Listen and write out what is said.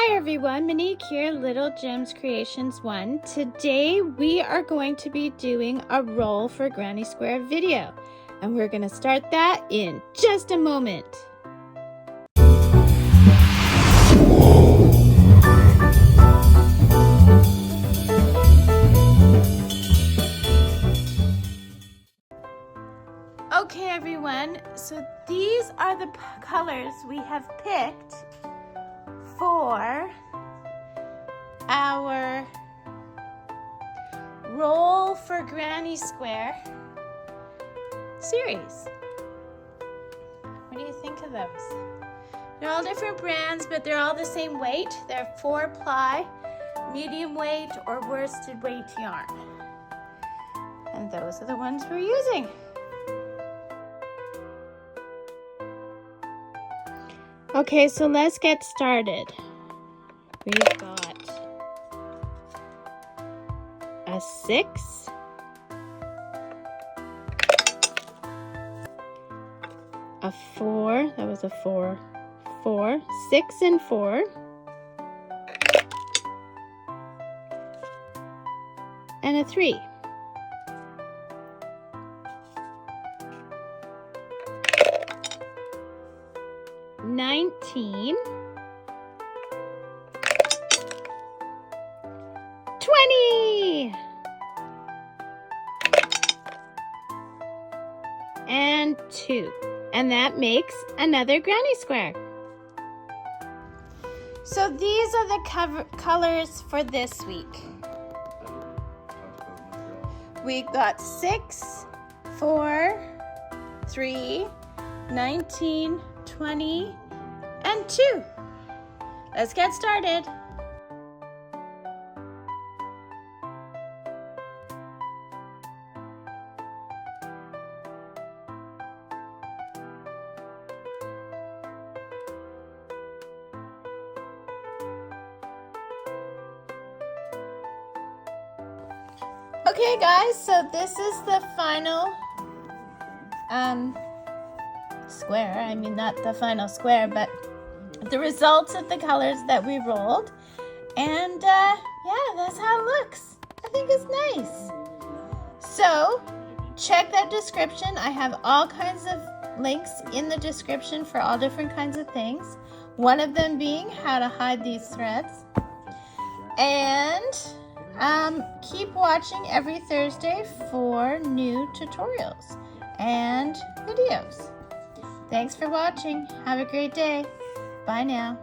Hi everyone, Monique here, Little Gems Creations 1. Today we are going to be doing a roll for Granny Square video, and we're going to start that in just a moment. Okay everyone, so these are the colors we have picked for our Roll for Granny Square series. What do you think of those? They're all different brands, but they're all the same weight. They're 4-ply, medium weight, or worsted weight yarn. And those are the ones we're using. Okay, so let's get started. We've got a 6, a 4, that was a 4, 6 and 4, and a 3. $19, $20, and 2. And that makes another Granny Square. So these are the colors for this week. We got 6, 4, 3, 19, 20, and 2. Let's get started. Okay guys, so this is the final square. I mean, not the final square, but the results of the colors that we rolled. And yeah, that's how it looks. I think it's nice. So check that description. I have all kinds of links in the description for all different kinds of things. One of them being how to hide these threads. And keep watching every Thursday for new tutorials and videos. Thanks for watching. Have a great day. Bye now.